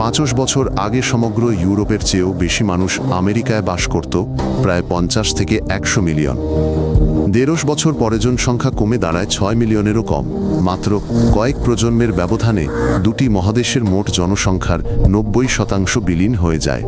500 বছর আগে সমগ্র ইউরোপের চেয়েও বেশি মানুষ আমেরিকায় বাস করত, প্রায় 50 থেকে 100 মিলিয়ন। 150 বছর পরে জনসংখ্যা কমে দাঁড়ায় 6 মিলিয়নেরও কম। মাত্র কয়েক প্রজন্মের ব্যবধানে দুটি মহাদেশের মোট জনসংখ্যার 90% বিলীন হয়ে যায়।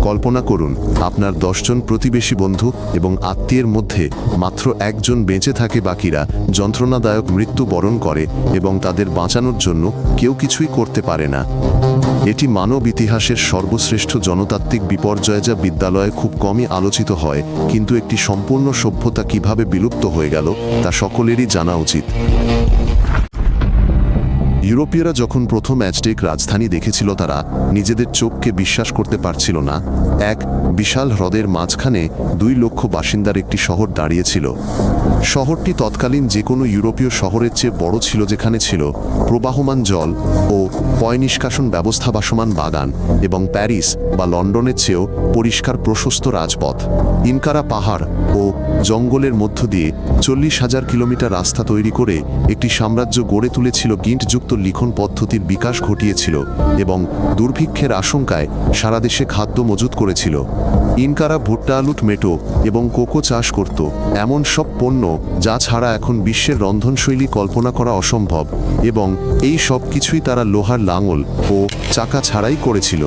কল্পনা করুন, আপনার 10 জন প্রতিবেশী বন্ধু এবং আত্মীয়ের মধ্যে মাত্র একজন বেঁচে থাকে, বাকিরা যন্ত্রণাদায়ক মৃত্যু বরণ করে এবং তাদের বাঁচানোর জন্য কেউ কিছুই করতে পারে না। এটি মানব ইতিহাসের সর্বশ্রেষ্ঠ জনতাত্ত্বিক বিপর্যয়, যা বিদ্যালয়ে খুব কমই আলোচিত হয়, কিন্তু একটি সম্পূর্ণ সভ্যতা কিভাবে বিলুপ্ত হয়ে গেল তা সকলেরই জানা উচিত। ইউরোপীয়রা যখন প্রথম অ্যাজটেক রাজধানী দেখেছিল, তারা নিজেদের চোখকে বিশ্বাস করতে পারছিল না। এক বিশাল হ্রদের মাঝখানে 2 লক্ষ বাসিন্দার একটি শহর দাঁড়িয়েছিল। শহরটি তৎকালীন যে কোনো ইউরোপীয় শহরের চেয়ে বড় ছিল, যেখানে ছিল প্রবাহমান জল ও পয়ঃনিষ্কাশন ব্যবস্থা, ভাসমান বাগান এবং প্যারিস বা লন্ডনের চেয়েও পরিষ্কার প্রশস্ত রাজপথ। ইনকারা পাহাড় ও জঙ্গলের মধ্য দিয়ে 40,000 কিলোমিটার রাস্তা তৈরি করে একটি সাম্রাজ্য গড়ে তুলেছিল, গিন্টযুক্ত লিখন পদ্ধতির বিকাশ ঘটিয়েছিল এবং দুর্ভিক্ষের আশঙ্কায় সারা দেশে খাদ্য মজুত করেছিল। ইনকারা ভুট্টা, আলু, টমেটো এবং কোকো চাষ করত, এমন সব পণ্য যা ছাড়া এখন বিশ্বের রন্ধনশৈলী কল্পনা করা অসম্ভব, এবং এই সব কিছুই তারা লোহার লাঙল ও চাকা ছাড়াই করেছিল।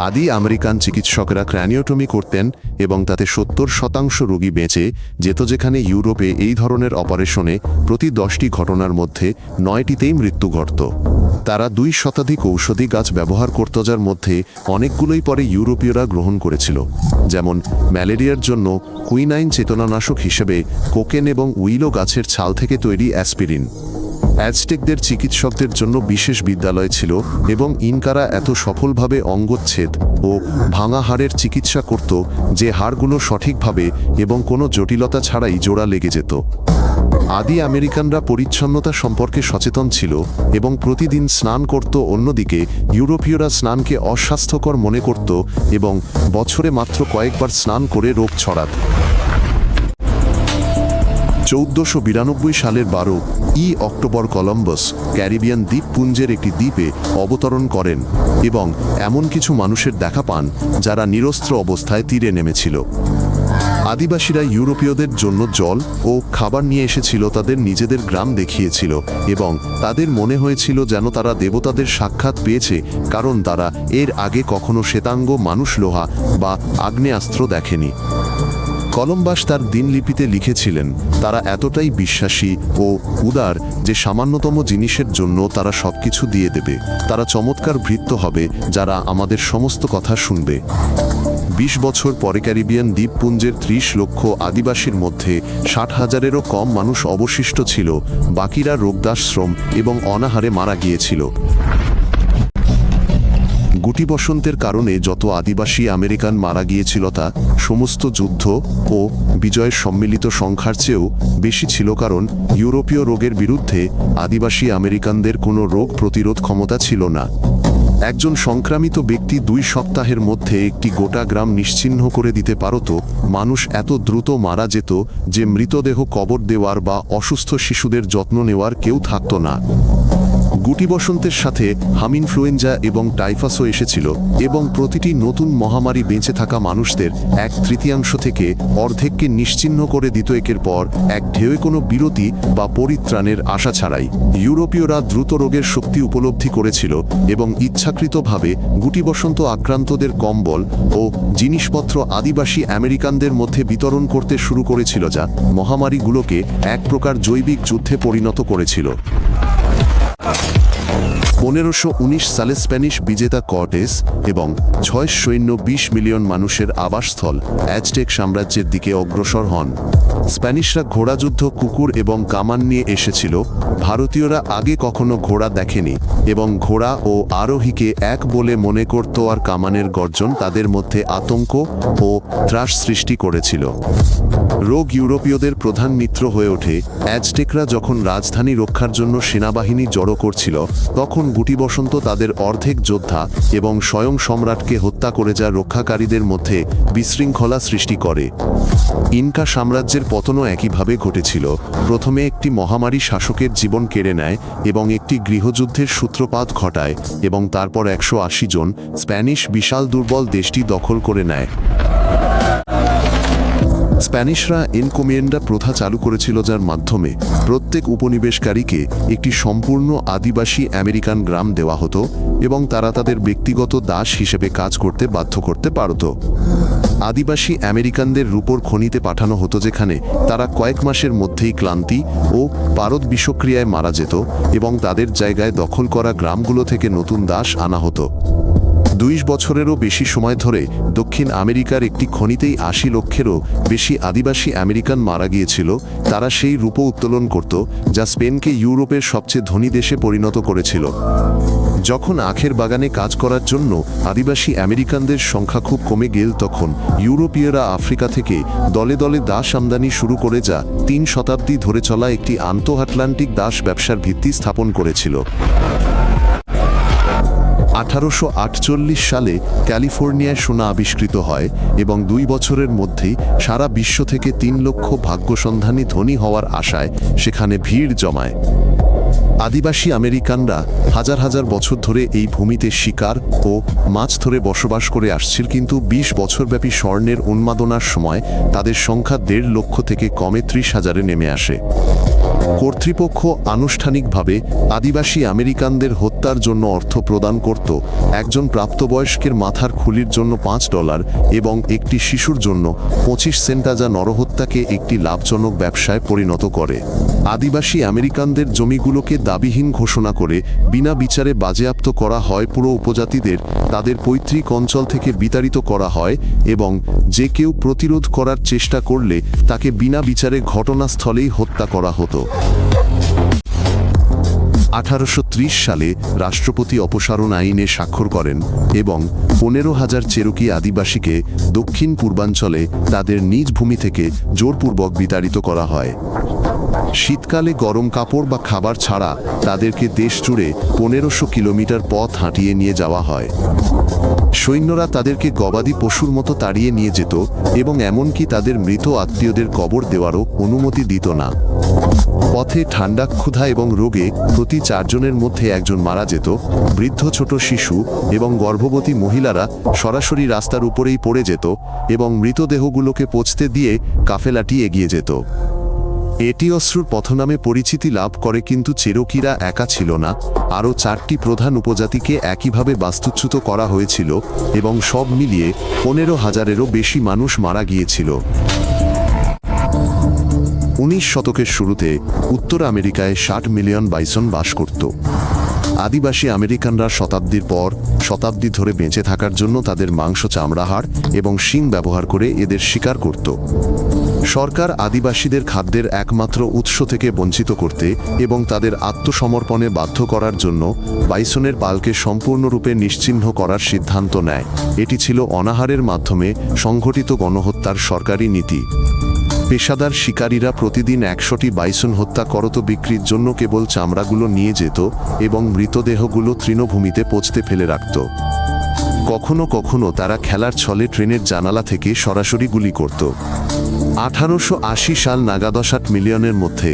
আদি আমেরিকান চিকিৎসকরা ক্র্যানিওটমি করতেন এবং তাতে 70% রোগী বেঁচে যেত, যেখানে ইউরোপে এই ধরনের অপারেশনে প্রতি 10টি ঘটনার মধ্যে 9টিতেই মৃত্যু ঘটত। তারা 2 শতাধিক ঔষধি গাছ ব্যবহার করত, যার মধ্যে অনেকগুলোই পরে ইউরোপীয়রা গ্রহণ করেছিল, যেমন ম্যালেরিয়ার জন্য কুইনাইন চেতনানাশক হিসেবে কোকেন এবং উইলো গাছের ছাল থেকে তৈরি অ্যাসপিরিন। অ্যাজটেকদের চিকিৎসকদের জন্য বিশেষ বিদ্যালয় ছিল এবং ইনকারা এত সফলভাবে অঙ্গচ্ছেদ ও ভাঙা হাড়ের চিকিৎসা করত যে হাড়গুলো সঠিকভাবে এবং কোনো জটিলতা ছাড়াই জোড়া লেগে যেত। আদি আমেরিকানরা পরিচ্ছন্নতা সম্পর্কে সচেতন ছিল এবং প্রতিদিন স্নান করত। অন্যদিকে ইউরোপীয়রা স্নানকে অস্বাস্থ্যকর মনে করত এবং বছরে মাত্র কয়েকবার স্নান করে রোগ ছড়াত। 1492 সালের 12 অক্টোবর কলম্বাস ক্যারিবিয়ান দ্বীপপুঞ্জের একটি দ্বীপে অবতরণ করেন এবং এমন কিছু মানুষের দেখা পান যারা নিরস্ত্র অবস্থায় তীরে নেমেছিল। আদিবাসীরা ইউরোপীয়দের জন্য জল ও খাবার নিয়ে এসেছিল, তাদের নিজেদের গ্রাম দেখিয়েছিল এবং তাদের মনে হয়েছিল যেন তারা দেবতাদের সাক্ষাৎ পেয়েছে, কারণ তারা এর আগে কখনো শ্বেতাঙ্গ মানুষ, লোহা বা আগ্নেয়াস্ত্র দেখেনি। কলম্বাস তার দিনলিপিতে লিখেছিলেন, তারা এতটাই বিশ্বাসী ও উদার যে সামান্যতম জিনিসের জন্য তারা সবকিছু দিয়ে দেবে। তারা চমৎকার ভৃত্য হবে যারা আমাদের সমস্ত কথা শুনবে। 20 বছর পরে ক্যারিবিয়ান দ্বীপপুঞ্জের 30 লক্ষ আদিবাসীর মধ্যে 60,000-এরও কম মানুষ অবশিষ্ট ছিল, বাকিরা রোগদাশ্রম এবং অনাহারে মারা গিয়েছিল। গুটি বসন্তের কারণে যত আদিবাসী আমেরিকান মারা গিয়েছিল তা সমস্ত যুদ্ধ ও বিজয়ের সম্মিলিত সংখ্যার চেয়েও বেশি ছিল, কারণ ইউরোপীয় রোগের বিরুদ্ধে আদিবাসী আমেরিকানদের কোনো রোগ প্রতিরোধ ক্ষমতা ছিল না। একজন সংক্রামিত ব্যক্তি 2 সপ্তাহের মধ্যে একটি গোটা গ্রাম নিশ্চিহ্ন করে দিতে পারত। মানুষ এত দ্রুত মারা যেত যে মৃতদেহ কবর দেওয়ার বা অসুস্থ শিশুদের যত্ন নেওয়ার কেউ থাকত না। গুটি বসন্তের সাথে হামিনফ্লুয়েঞ্জা এবং টাইফাসও এসেছিল এবং প্রতিটি নতুন মহামারী বেঁচে থাকা মানুষদের 1/3 থেকে অর্ধেককে নিশ্চিহ্ন করে দিত, একের পর এক ঢেউয়ে কোনো বিরতি বা পরিত্রাণের আশা ছাড়াই। ইউরোপীয়রা দ্রুত রোগের শক্তি উপলব্ধি করেছিল এবং ইচ্ছাকৃতভাবে গুটি বসন্ত আক্রান্তদের কম্বল ও জিনিসপত্র আদিবাসী আমেরিকানদের মধ্যে বিতরণ করতে শুরু করেছিল, যা মহামারীগুলোকে এক প্রকার জৈবিক যুদ্ধে পরিণত করেছিল। 1519 সালে স্প্যানিশ বিজেতা কর্টেস এবং 6 সৈন্য 20 মিলিয়ন মানুষের আবাসস্থল অ্যাজটেক সাম্রাজ্যের দিকে অগ্রসর হন। স্প্যানিশরা ঘোড়াযুদ্ধ, কুকুর এবং কামান নিয়ে এসেছিল। ভারতীয়রা আগে কখনো ঘোড়া দেখেনি এবং ঘোড়া ও আরোহীকে এক বলে মনে করত, আর কামানের গর্জন তাদের মধ্যে আতঙ্ক ও ত্রাস সৃষ্টি করেছিল। রোগ ইউরোপীয়দের প্রধান মিত্র হয়ে ওঠে। অ্যাজটেকরা যখন রাজধানী রক্ষার জন্য সেনাবাহিনী জড়ো করছিল, তখন গুটি বসন্ত তাদের অর্ধেক যোদ্ধা এবং স্বয়ং সম্রাটকে হত্যা হত্যা করে যা রক্ষাকারীদের মধ্যে বিশৃঙ্খলা সৃষ্টি করে। ইনকা সাম্রাজ্যের পতনও একইভাবে ঘটেছিল। প্রথমে একটি মহামারী শাসকের জীবন কেড়ে নেয় এবং একটি গৃহযুদ্ধের সূত্রপাত ঘটায় এবং তারপর 180 জন স্প্যানিশ বিশাল দুর্বল দেশটি দখল করে নেয়। স্প্যানিশরা এনকোমিয়েন্ডা প্রথা চালু করেছিল, যার মাধ্যমে প্রত্যেক উপনিবেশকারীকে একটি সম্পূর্ণ আদিবাসী আমেরিকান গ্রাম দেওয়া হতো এবং তারা তাদের ব্যক্তিগত দাস হিসেবে কাজ করতে বাধ্য করতে পারত। আদিবাসী আমেরিকানদের রূপর খনিতে পাঠানো হতো, যেখানে তারা কয়েক মাসের মধ্যেই ক্লান্তি ও পারদ বিষক্রিয়ায় মারা যেত এবং তাদের জায়গায় দখল করা গ্রামগুলো থেকে নতুন দাস আনা হতো। 20 বছরেরও বেশি সময় ধরে দক্ষিণ আমেরিকার একটি খনিতেই 80 লক্ষেরও বেশি আদিবাসী আমেরিকান মারা গিয়েছিল। তারা সেই রূপ উত্তোলন করত যা স্পেনকে ইউরোপের সবচেয়ে ধনী দেশে পরিণত করেছিল। যখন আখের বাগানে কাজ করার জন্য আদিবাসী আমেরিকানদের সংখ্যা খুব কমে গেল, তখন ইউরোপীয়রা আফ্রিকা থেকে দলে দলে দাস আমদানি শুরু করে, যা 3 শতাব্দী ধরে চলা একটি আন্তঃআটলান্টিক দাস ব্যবসার ভিত্তি স্থাপন করেছিল। 1848 সালে ক্যালিফোর্নিয়ায় সোনা আবিষ্কৃত হয় এবং 2 বছরের মধ্যেই সারা বিশ্ব থেকে 3 লক্ষ ভাগ্যসন্ধানী ধনী হওয়ার আশায় সেখানে ভিড় জমায়। আদিবাসী আমেরিকানরা হাজার হাজার বছর ধরে এই ভূমিতে শিকার ও মাছ ধরে বসবাস করে আসছিল, কিন্তু 20 বছরব্যাপী স্বর্ণের উন্মাদনার সময় তাদের সংখ্যা 1.5 লক্ষ থেকে কমে 30,000-এ নেমে আসে। কর্তৃপক্ষ আনুষ্ঠানিকভাবে আদিবাসী আমেরিকানদের হত্যার জন্য অর্থ প্রদান করত। একজন প্রাপ্তবয়স্কের মাথার খুলির জন্য $5 এবং একটি শিশুর জন্য 25 সেন্ট, যা নরহত্যাকে একটি লাভজনক ব্যবসায় পরিণত করে। আদিবাসী আমেরিকানদের জমিগুলোকে দাবিহীন ঘোষণা করে বিনা বিচারে বাজেয়াপ্ত করা হয়। পুরো উপজাতিদের তাদের পৈতৃক অঞ্চল থেকে বিতাড়িত করা হয় এবং যে কেউ প্রতিরোধ করার চেষ্টা করলে তাকে বিনা বিচারে ঘটনাস্থলেই হত্যা করা হতো। 1830 সালে রাষ্ট্রপতি অপসারণ আইনে স্বাক্ষর করেন এবং 15,000 চেরোকি আদিবাসীকে দক্ষিণ পূর্বাঞ্চলে তাদের নিজ ভূমি থেকে জোরপূর্বক বিতাড়িত করা হয়। শীতকালে গরম কাপড় বা খাবার ছাড়া তাদেরকে দেশ জুড়ে 1500 কিলোমিটার পথ হাঁটিয়ে নিয়ে যাওয়া হয়। সৈন্যরা তাদেরকে গবাদি পশুর মতো তাড়িয়ে নিয়ে যেত এবং এমনকি তাদের মৃত আত্মীয়দের কবর দেওয়ারও অনুমতি দিত না। পথে ঠান্ডা, ক্ষুধা এবং রোগে প্রতি 4 জনের মধ্যে 1 জন মারা যেত। বৃদ্ধ, ছোট শিশু এবং গর্ভবতী মহিলারা সরাসরি রাস্তার উপরেই পড়ে যেত এবং মৃতদেহগুলোকে পচতে দিয়ে কাফেলাটি এগিয়ে যেত। এটি অশ্রুর পথ নামে পরিচিতি লাভ করে, কিন্তু চেরোকিরা একা ছিল না। আরও 4টি প্রধান উপজাতিকে একইভাবে বাস্তুচ্যুত করা হয়েছিল এবং সব মিলিয়ে 15,000-এরও বেশি মানুষ মারা গিয়েছিল। 19 শতকের শুরুতে উত্তর আমেরিকায় 60 মিলিয়ন বাইসন বাস করত। আদিবাসী আমেরিকানরা শতাব্দীর পর শতাব্দী ধরে বেঁচে থাকার জন্য তাদের মাংস, চামড়া, হাড় এবং শিং ব্যবহার করে এদের শিকার করত। সরকার আদিবাসীদের খাদ্যের একমাত্র উৎস থেকে বঞ্চিত করতে এবং তাদের আত্মসমর্পণে বাধ্য করার জন্য বাইসনের পালকে সম্পূর্ণরূপে নিশ্চিহ্ন করার সিদ্ধান্ত নেয়। এটি ছিল অনাহারের মাধ্যমে সংঘটিত গণহত্যার সরকারি নীতি। পেশাদার শিকারীরা প্রতিদিন 100টি বাইসন হত্যা করত, বিক্রির জন্য কেবল চামড়াগুলো নিয়ে যেত এবং মৃতদেহগুলো তৃণভূমিতে পচতে ফেলে রাখত। কখনো কখনো তারা খেলার ছলে ট্রেনের জানালা থেকে সরাসরি গুলি করত। 1880 সাল নাগাদ 60 মিলিয়নের মধ্যে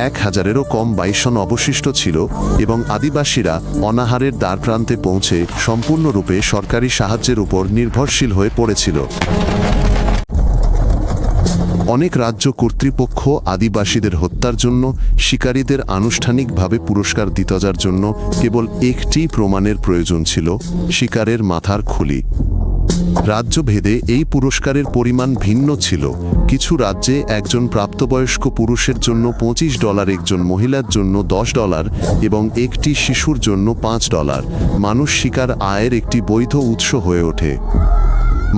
1000-এরও কম বাইসন অবশিষ্ট ছিল এবং আদিবাসীরা অনাহারের দ্বারপ্রান্তে পৌঁছে সম্পূর্ণরূপে সরকারি সাহায্যের উপর নির্ভরশীল হয়ে পড়েছিল। অনেক রাজ্য কর্তৃপক্ষ আদিবাসীদের হত্যার জন্য শিকারীদের আনুষ্ঠানিকভাবে পুরস্কার দিত, যার জন্য কেবল একটি প্রমাণের প্রয়োজন ছিল: শিকারের মাথার খুলি। রাজ্যভেদে এই পুরস্কারের পরিমাণ ভিন্ন ছিল। কিছু রাজ্যে একজন প্রাপ্তবয়স্ক পুরুষের জন্য $25, একজন মহিলার জন্য $10 এবং একটি শিশুর জন্য $5। মানুষ শিকার আয়ের একটি বৈধ উৎস হয়ে ওঠে।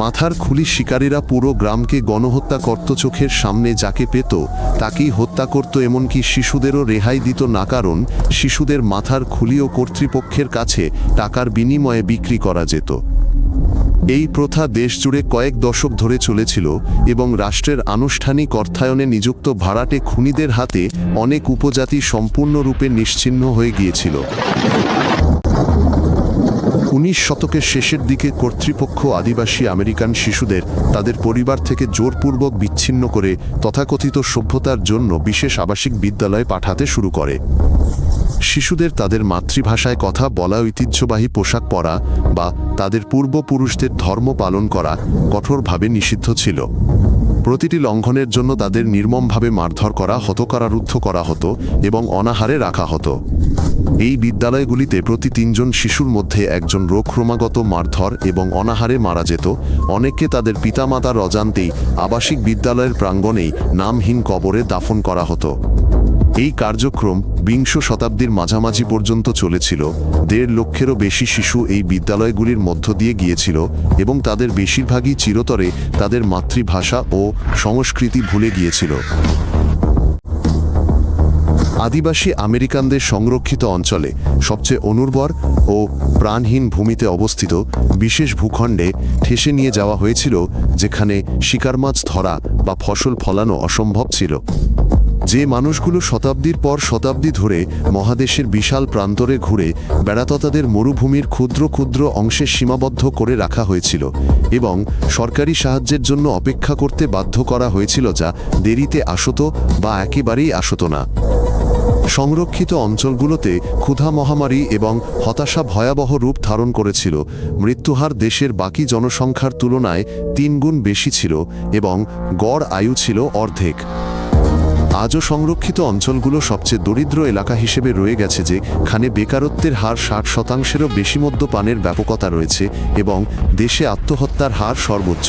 মাথার খুলি শিকারীরা পুরো গ্রামকে গণহত্যা করত। চোখের সামনে যাকে পেত তাকেই হত্যা করত, এমনকি শিশুদেরও রেহাই দিত না, কারণ শিশুদের মাথার খুলিও কর্তৃপক্ষের কাছে টাকার বিনিময়ে বিক্রি করা যেত। এই প্রথা দেশজুড়ে কয়েক দশক ধরে চলেছিল এবং রাষ্ট্রের আনুষ্ঠানিক অর্থায়নে নিযুক্ত ভাড়াটে খুনিদের হাতে অনেক উপজাতি সম্পূর্ণরূপে নিশ্চিহ্ন হয়ে গিয়েছিল। 19 শতকের শেষের দিকে কর্তৃপক্ষ আদিবাসী আমেরিকান শিশুদের তাদের পরিবার থেকে জোরপূর্বক বিচ্ছিন্ন করে তথাকথিত সভ্যতার জন্য বিশেষ আবাসিক বিদ্যালয়ে পাঠাতে শুরু করে। শিশুদের তাদের মাতৃভাষায় কথা বলা, ঐতিহ্যবাহী পোশাক পরা বা তাদের পূর্বপুরুষদের ধর্ম পালন করা কঠোরভাবে নিষিদ্ধ ছিল। প্রতিটি লঙ্ঘনের জন্য তাদের নির্মমভাবে মারধর করা হতো, কারারুদ্ধ করা হতো এবং অনাহারে রাখা হতো। এই বিদ্যালয়গুলিতে প্রতি 3 জন শিশুর মধ্যে একজন রোগ ক্রমাগত মারধর এবং অনাহারে মারা যেত। অনেককে তাদের পিতামাতার অজান্তেই আবাসিক বিদ্যালয়ের প্রাঙ্গণেই নামহীন কবরে দাফন করা হতো। এই কার্যক্রম 20 শতাব্দীর মাঝামাঝি পর্যন্ত চলেছিল। 1.5 লক্ষেরও বেশি শিশু এই বিদ্যালয়গুলির মধ্য দিয়ে গিয়েছিল এবং তাদের বেশিরভাগই চিরতরে তাদের মাতৃভাষা ও সংস্কৃতি ভুলে গিয়েছিল। আদিবাসী আমেরিকানদের সংরক্ষিত অঞ্চলে সবচেয়ে অনুর্বর ও প্রাণহীন ভূমিতে অবস্থিত বিশেষ ভূখণ্ডে ঠেসে নিয়ে যাওয়া হয়েছিল, যেখানে শিকার মাছ ধরা বা ফসল ফলানো অসম্ভব ছিল। যে মানুষগুলো শতাব্দীর পর শতাব্দী ধরে মহাদেশের বিশাল প্রান্তরে ঘুরে বেড়াত, তাদের মরুভূমির ক্ষুদ্র ক্ষুদ্র অংশে সীমাবদ্ধ করে রাখা হয়েছিল এবং সরকারি সাহায্যের জন্য অপেক্ষা করতে বাধ্য করা হয়েছিল, যা দেরিতে আসত বা একেবারেই আসত না। সংরক্ষিত অঞ্চলগুলোতে ক্ষুধা, মহামারী এবং হতাশা ভয়াবহ রূপ ধারণ করেছিল। মৃত্যুহার দেশের বাকি জনসংখ্যার তুলনায় 3 গুণ বেশি ছিল এবং গড় আয়ু ছিল অর্ধেক। আজও সংরক্ষিত অঞ্চলগুলো সবচেয়ে দরিদ্র এলাকা হিসেবে রয়ে গেছে, যেখানে বেকারত্বের হার 60%-এরও বেশি, মদ্যপানের ব্যাপকতা রয়েছে এবং দেশে আত্মহত্যার হার সর্বোচ্চ।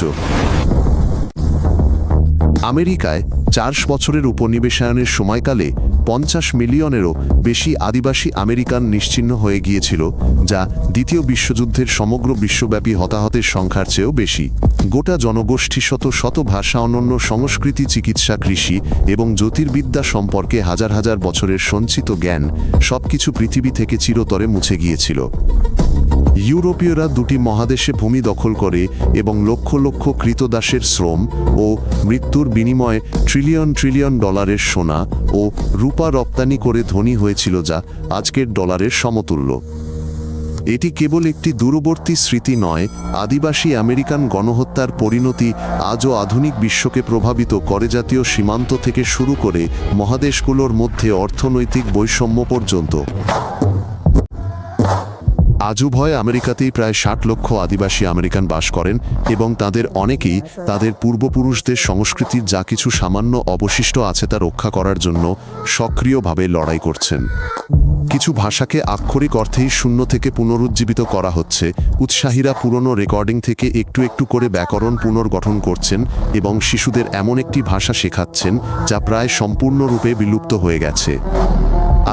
আমেরিকায় 4 বছরের উপনিবেশায়নের সময়কালে 50 মিলিয়নেরও বেশি আদিবাসী আমেরিকান নিশ্চিহ্ন হয়ে গিয়েছিল, যা দ্বিতীয় বিশ্বযুদ্ধের সমগ্র বিশ্বব্যাপী হতাহতের সংখ্যার চেয়েও বেশি। গোটা জনগোষ্ঠী শত শত ভাষা, অনন্য সংস্কৃতি, চিকিৎসা, কৃষি এবং জ্যোতির্বিদ্যা সম্পর্কে হাজার হাজার বছরের সঞ্চিত জ্ঞান সবকিছু পৃথিবী থেকে চিরতরে মুছে গিয়েছিল। ইউরোপীয়রা 2টি মহাদেশে ভূমি দখল করে এবং লক্ষ লক্ষ কৃতদাসের শ্রম ও মৃত্যুর বিনিময়ে ট্রিলিয়ন ট্রিলিয়ন ডলারের সোনা ও রূপা রপ্তানি করে ধনী হয়েছিল, যা আজকের ডলারের সমতুল্য। এটি কেবল একটি দূরবর্তী স্মৃতি নয়, আদিবাসী আমেরিকান গণহত্যার পরিণতি আজও আধুনিক বিশ্বকে প্রভাবিত করে, জাতীয় সীমান্ত থেকে শুরু করে মহাদেশগুলোর মধ্যে অর্থনৈতিক বৈষম্য পর্যন্ত। আজ উভয় আমেরিকাতেই প্রায় 60 লক্ষ আদিবাসী আমেরিকান বাস করেন এবং তাদের অনেকেই তাদের পূর্বপুরুষদের সংস্কৃতির যা কিছু সামান্য অবশিষ্ট আছে তা রক্ষা করার জন্য সক্রিয়ভাবে লড়াই করছেন। কিছু ভাষাকে আক্ষরিক অর্থেই শূন্য থেকে পুনরুজ্জীবিত করা হচ্ছে। উৎসাহীরা পুরনো রেকর্ডিং থেকে একটু একটু করে ব্যাকরণ পুনর্গঠন করছেন এবং শিশুদের এমন একটি ভাষা শেখাচ্ছেন যা প্রায় সম্পূর্ণরূপে বিলুপ্ত হয়ে গেছে।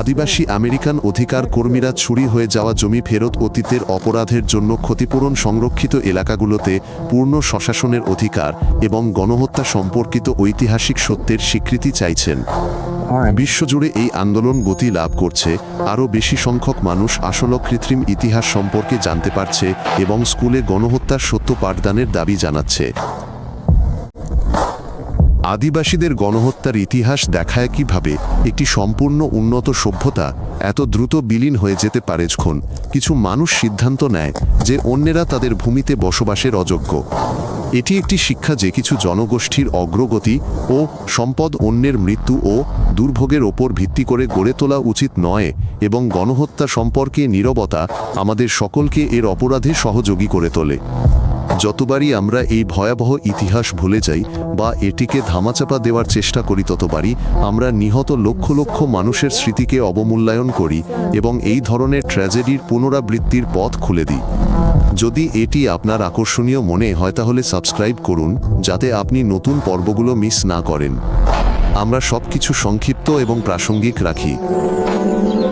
আদিবাসী আমেরিকান অধিকার কর্মীরা চুরি হয়ে যাওয়া জমি ফেরত, অতীতের অপরাধের জন্য ক্ষতিপূরণ, সংরক্ষিত এলাকাগুলোতে পূর্ণ স্বশাসনের অধিকার এবং গণহত্যা সম্পর্কিত ঐতিহাসিক সত্যের স্বীকৃতি চাইছেন। বিশ্বজুড়ে এই আন্দোলন গতি লাভ করছে। আরও বেশি সংখ্যক মানুষ আসলে কৃত্রিম ইতিহাস সম্পর্কে জানতে পারছে এবং স্কুলে গণহত্যার সত্য পাঠদানের দাবি জানাচ্ছে। আদিবাসীদের গণহত্যার ইতিহাস দেখায় কিভাবে একটি সম্পূর্ণ উন্নত সভ্যতা এত দ্রুত বিলীন হয়ে যেতে পারে যখন কিছু মানুষ সিদ্ধান্ত নেয় যে অন্যেরা তাদের ভূমিতে বসবাসের অযোগ্য। এটি একটি শিক্ষা যে কিছু জনগোষ্ঠীর অগ্রগতি ও সম্পদ অন্যের মৃত্যু ও দুর্ভোগের ওপর ভিত্তি করে গড়ে তোলা উচিত নয় এবং গণহত্যা সম্পর্কে নীরবতা আমাদের সকলকে এর অপরাধে সহযোগী করে তোলে। যতবারই আমরা এই ভয়াবহ ইতিহাস ভুলে যাই বা এটিকে ধামাচাপা দেওয়ার চেষ্টা করি, ততবারই আমরা নিহত লক্ষ লক্ষ মানুষের স্মৃতিকে অবমূল্যায়ন করি এবং এই ধরনের ট্র্যাজেডির পুনরাবৃত্তির পথ খুলে দিই। যদি এটি আপনার আকর্ষণীয় মনে হয় তাহলে সাবস্ক্রাইব করুন, যাতে আপনি নতুন পর্বগুলো মিস না করেন। আমরা সবকিছু সংক্ষিপ্ত এবং প্রাসঙ্গিক রাখি।